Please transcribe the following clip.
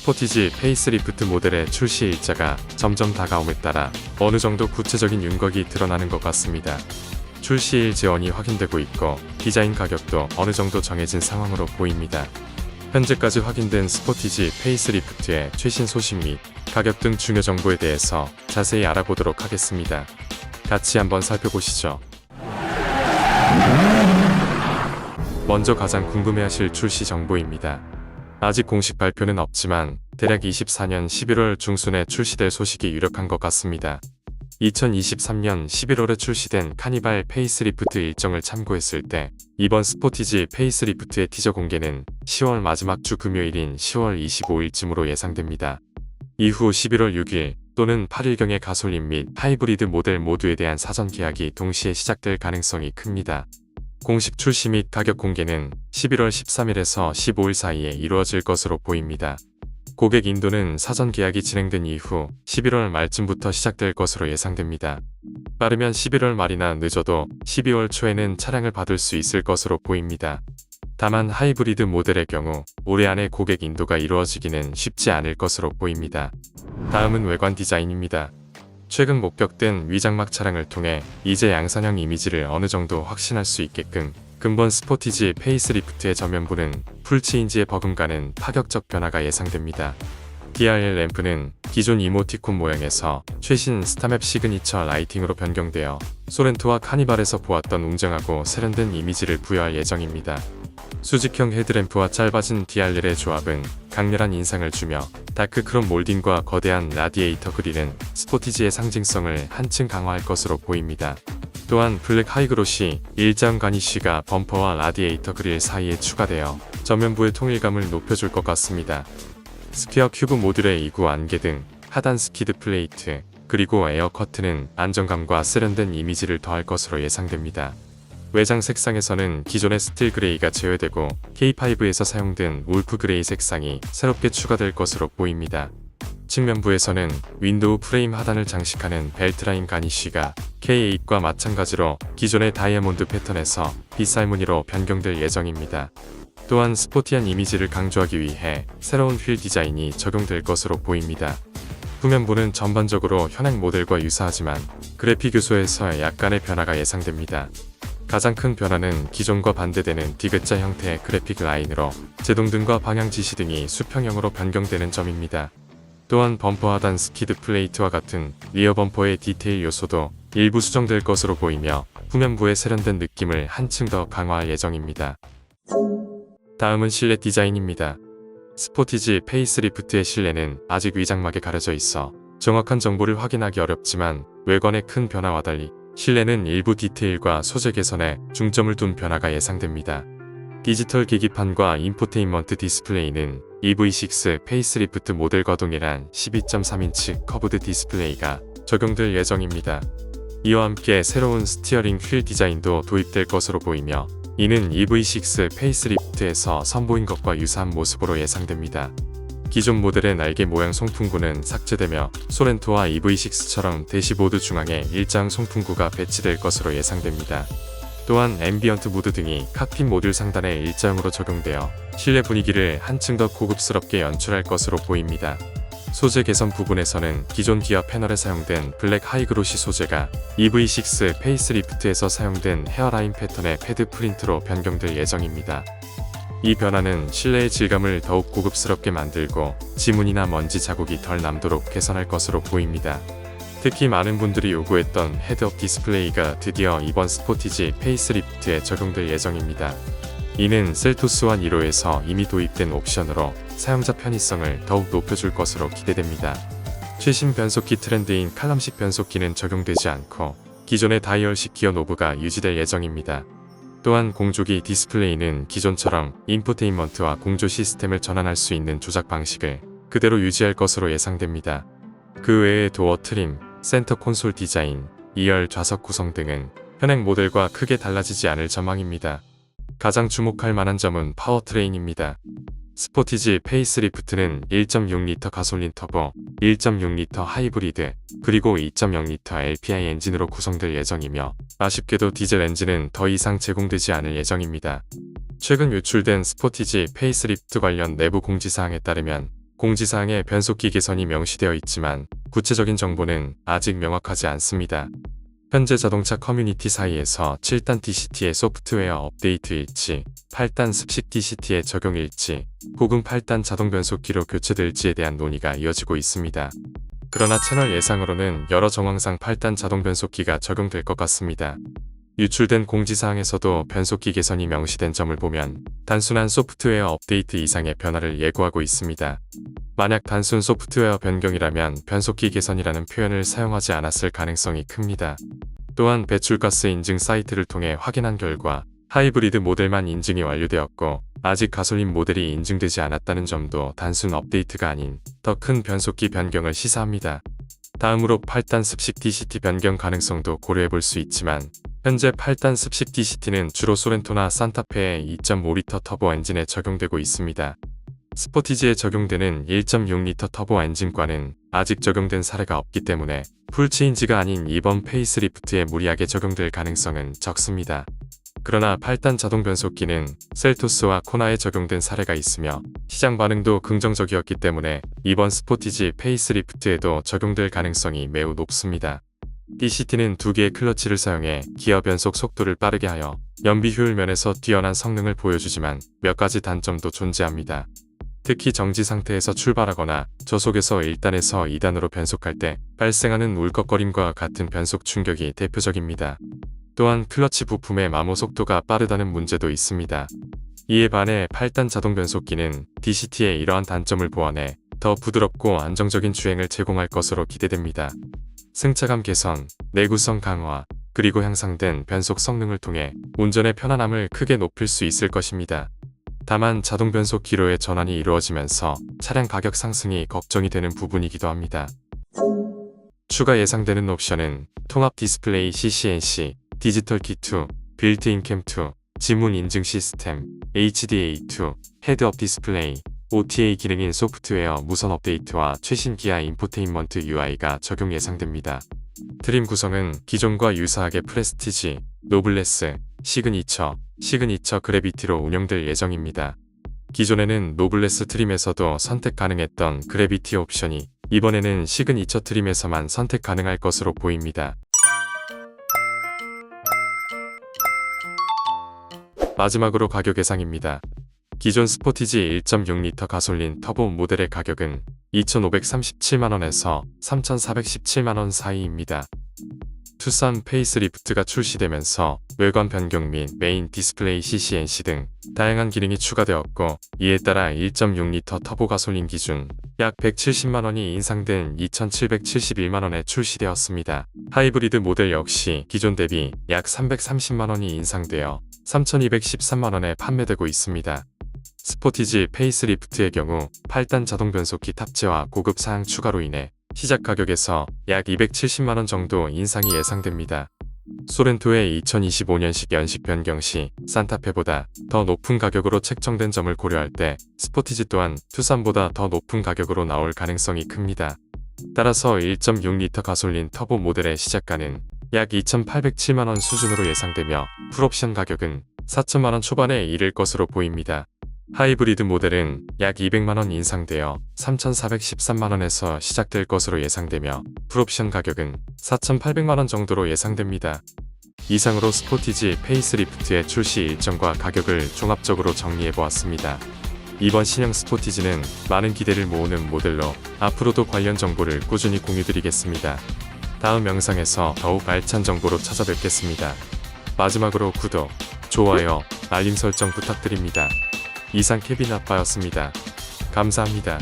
스포티지 페이스리프트 모델의 출시 일자가 점점 다가옴에 따라 어느 정도 구체적인 윤곽이 드러나는 것 같습니다. 출시일 재원이 확인되고 있고 디자인 가격도 어느 정도 정해진 상황으로 보입니다. 현재까지 확인된 스포티지 페이스리프트의 최신 소식 및 가격 등 중요 정보에 대해서 자세히 알아보도록 하겠습니다. 같이 한번 살펴보시죠. 먼저 가장 궁금해하실 출시 정보입니다. 아직 공식 발표는 없지만 대략 24년 11월 중순에 출시될 소식이 유력한 것 같습니다. 2023년 11월에 출시된 카니발 페이스리프트 일정을 참고했을 때 이번 스포티지 페이스리프트의 티저 공개는 10월 마지막 주 금요일인 10월 25일쯤으로 예상됩니다. 이후 11월 6일 또는 8일경에 가솔린 및 하이브리드 모델 모두에 대한 사전 계약이 동시에 시작될 가능성이 큽니다. 공식 출시 및 가격 공개는 11월 13일에서 15일 사이에 이루어질 것으로 보입니다. 고객 인도는 사전 계약이 진행된 이후 11월 말쯤부터 시작될 것으로 예상됩니다. 빠르면 11월 말이나 늦어도 12월 초에는 차량을 받을 수 있을 것으로 보입니다. 다만 하이브리드 모델의 경우 올해 안에 고객 인도가 이루어지기는 쉽지 않을 것으로 보입니다. 다음은 외관 디자인입니다. 최근 목격된 위장막 차량을 통해 이제 양산형 이미지를 어느 정도 확신할 수 있게끔 근본 스포티지 페이스리프트의 전면부는 풀체인지에 버금가는 파격적 변화가 예상됩니다. DRL 램프는 기존 이모티콘 모양에서 최신 스타맵 시그니처 라이팅으로 변경되어 소렌토와 카니발에서 보았던 웅장하고 세련된 이미지를 부여할 예정입니다. 수직형 헤드램프와 짧아진 DRL의 조합은 강렬한 인상을 주며 다크크롬 몰딩과 거대한 라디에이터 그릴은 스포티지의 상징성을 한층 강화할 것으로 보입니다. 또한 블랙 하이그로시 일자형 가니쉬가 범퍼와 라디에이터 그릴 사이에 추가되어 전면부의 통일감을 높여줄 것 같습니다. 스퀘어 큐브 모듈의 2구 안개 등 하단 스키드 플레이트 그리고 에어 커튼은 안정감과 세련된 이미지를 더할 것으로 예상됩니다. 외장 색상에서는 기존의 스틸 그레이가 제외되고 K5에서 사용된 울프 그레이 색상이 새롭게 추가될 것으로 보입니다. 측면부에서는 윈도우 프레임 하단을 장식하는 벨트라인 가니쉬가 K8과 마찬가지로 기존의 다이아몬드 패턴에서 빗살 무늬로 변경될 예정입니다. 또한 스포티한 이미지를 강조하기 위해 새로운 휠 디자인이 적용될 것으로 보입니다. 후면부는 전반적으로 현행 모델과 유사하지만 그래픽 요소에서 약간의 변화가 예상됩니다. 가장 큰 변화는 기존과 반대되는 디귿자 형태의 그래픽 라인으로 제동등과 방향 지시 등이 수평형으로 변경되는 점입니다. 또한 범퍼 하단 스키드 플레이트와 같은 리어 범퍼의 디테일 요소도 일부 수정될 것으로 보이며 후면부의 세련된 느낌을 한층 더 강화할 예정입니다. 다음은 실내 디자인입니다. 스포티지 페이스리프트의 실내는 아직 위장막에 가려져 있어 정확한 정보를 확인하기 어렵지만 외관의 큰 변화와 달리 실내는 일부 디테일과 소재 개선에 중점을 둔 변화가 예상됩니다. 디지털 계기판과 인포테인먼트 디스플레이는 EV6 페이스리프트 모델과 동일한 12.3인치 커브드 디스플레이가 적용될 예정입니다. 이와 함께 새로운 스티어링 휠 디자인도 도입될 것으로 보이며 이는 EV6 페이스리프트에서 선보인 것과 유사한 모습으로 예상됩니다. 기존 모델의 날개 모양 송풍구는 삭제되며 소렌토와 EV6처럼 대시보드 중앙에 일자형 송풍구가 배치될 것으로 예상됩니다. 또한 앰비언트 무드 등이 칵핏 모듈 상단에 일자형으로 적용되어 실내 분위기를 한층 더 고급스럽게 연출할 것으로 보입니다. 소재 개선 부분에서는 기존 기어 패널에 사용된 블랙 하이그로시 소재가 EV6 페이스리프트에서 사용된 헤어라인 패턴의 패드 프린트로 변경될 예정입니다. 이 변화는 실내의 질감을 더욱 고급스럽게 만들고 지문이나 먼지 자국이 덜 남도록 개선할 것으로 보입니다. 특히 많은 분들이 요구했던 헤드업 디스플레이가 드디어 이번 스포티지 페이스리프트에 적용될 예정입니다. 이는 셀토스 1 1호에서 이미 도입된 옵션으로 사용자 편의성을 더욱 높여줄 것으로 기대됩니다. 최신 변속기 트렌드인 칼럼식 변속기는 적용되지 않고 기존의 다이얼식 기어 노브가 유지될 예정입니다. 또한 공조기 디스플레이는 기존처럼 인포테인먼트와 공조 시스템을 전환할 수 있는 조작 방식을 그대로 유지할 것으로 예상됩니다. 그 외에 도어 트림, 센터 콘솔 디자인, 2열 좌석 구성 등은 현행 모델과 크게 달라지지 않을 전망입니다. 가장 주목할 만한 점은 파워트레인입니다. 스포티지 페이스리프트는 1.6L 가솔린 터보, 1.6L 하이브리드, 그리고 2.0L LPI 엔진으로 구성될 예정이며 아쉽게도 디젤 엔진은 더 이상 제공되지 않을 예정입니다. 최근 유출된 스포티지 페이스리프트 관련 내부 공지사항에 따르면 공지사항에 변속기 개선이 명시되어 있지만 구체적인 정보는 아직 명확하지 않습니다. 현재 자동차 커뮤니티 사이에서 7단 DCT의 소프트웨어 업데이트일지, 8단 습식 DCT의 적용일지, 혹은 8단 자동 변속기로 교체될지에 대한 논의가 이어지고 있습니다. 그러나 채널 예상으로는 여러 정황상 8단 자동 변속기가 적용될 것 같습니다. 유출된 공지사항에서도 변속기 개선이 명시된 점을 보면 단순한 소프트웨어 업데이트 이상의 변화를 예고하고 있습니다. 만약 단순 소프트웨어 변경이라면 변속기 개선이라는 표현을 사용하지 않았을 가능성이 큽니다. 또한 배출가스 인증 사이트를 통해 확인한 결과 하이브리드 모델만 인증이 완료되었고 아직 가솔린 모델이 인증되지 않았다는 점도 단순 업데이트가 아닌 더 큰 변속기 변경을 시사합니다. 다음으로 8단 습식 DCT 변경 가능성도 고려해볼 수 있지만 현재 8단 습식 DCT는 주로 소렌토나 산타페의 2.5리터 터보 엔진에 적용되고 있습니다. 스포티지에 적용되는 1.6리터 터보 엔진과는 아직 적용된 사례가 없기 때문에 풀체인지가 아닌 이번 페이스리프트에 무리하게 적용될 가능성은 적습니다. 그러나 8단 자동 변속기는 셀토스와 코나에 적용된 사례가 있으며 시장 반응도 긍정적이었기 때문에 이번 스포티지 페이스리프트에도 적용될 가능성이 매우 높습니다. DCT는 두 개의 클러치를 사용해 기어 변속 속도를 빠르게 하여 연비 효율 면에서 뛰어난 성능을 보여주지만 몇 가지 단점도 존재합니다. 특히 정지 상태에서 출발하거나 저속에서 1단에서 2단으로 변속할 때 발생하는 울컥거림과 같은 변속 충격이 대표적입니다. 또한 클러치 부품의 마모 속도가 빠르다는 문제도 있습니다. 이에 반해 8단 자동 변속기는 DCT의 이러한 단점을 보완해 더 부드럽고 안정적인 주행을 제공할 것으로 기대됩니다. 승차감 개선, 내구성 강화, 그리고 향상된 변속 성능을 통해 운전의 편안함을 크게 높일 수 있을 것입니다. 다만 자동 변속 기로의 전환이 이루어지면서 차량 가격 상승이 걱정이 되는 부분이기도 합니다. 추가 예상되는 옵션은 통합 디스플레이 CCNC, 디지털 키2, 빌트인 캠2, 지문 인증 시스템, HDA2, 헤드업 디스플레이, OTA 기능인 소프트웨어 무선 업데이트와 최신 기아 인포테인먼트 UI가 적용 예상됩니다. 트림 구성은 기존과 유사하게 프레스티지, 노블레스, 시그니처 그래비티로 운영될 예정입니다. 기존에는 노블레스 트림에서도 선택 가능했던 그래비티 옵션이 이번에는 시그니처 트림에서만 선택 가능할 것으로 보입니다. 마지막으로 가격 예상입니다. 기존 스포티지 1.6리터 가솔린 터보 모델의 가격은 2,537만원에서 3,417만원 사이입니다. 투싼 페이스리프트가 출시되면서 외관 변경 및 메인 디스플레이 CCNC 등 다양한 기능이 추가되었고 이에 따라 1.6리터 터보 가솔린 기준 약 170만원이 인상된 2,771만원에 출시되었습니다. 하이브리드 모델 역시 기존 대비 약 330만원이 인상되어 3,213만원에 판매되고 있습니다. 스포티지 페이스리프트의 경우 8단 자동 변속기 탑재와 고급 사양 추가로 인해 시작 가격에서 약 270만원 정도 인상이 예상됩니다. 소렌토의 2025년식 연식 변경 시 산타페보다 더 높은 가격으로 책정된 점을 고려할 때 스포티지 또한 투싼보다 더 높은 가격으로 나올 가능성이 큽니다. 따라서 1.6리터 가솔린 터보 모델의 시작가는 약 2,807만원 수준으로 예상되며 풀옵션 가격은 4천만원 초반에 이를 것으로 보입니다. 하이브리드 모델은 약 200만원 인상되어 3,413만원에서 시작될 것으로 예상되며 풀옵션 가격은 4,800만원 정도로 예상됩니다. 이상으로 스포티지 페이스리프트의 출시 일정과 가격을 종합적으로 정리해보았습니다. 이번 신형 스포티지는 많은 기대를 모으는 모델로 앞으로도 관련 정보를 꾸준히 공유드리겠습니다. 다음 영상에서 더욱 알찬 정보로 찾아뵙겠습니다. 마지막으로 구독, 좋아요, 알림 설정 부탁드립니다. 이상 케빈 아빠였습니다. 감사합니다.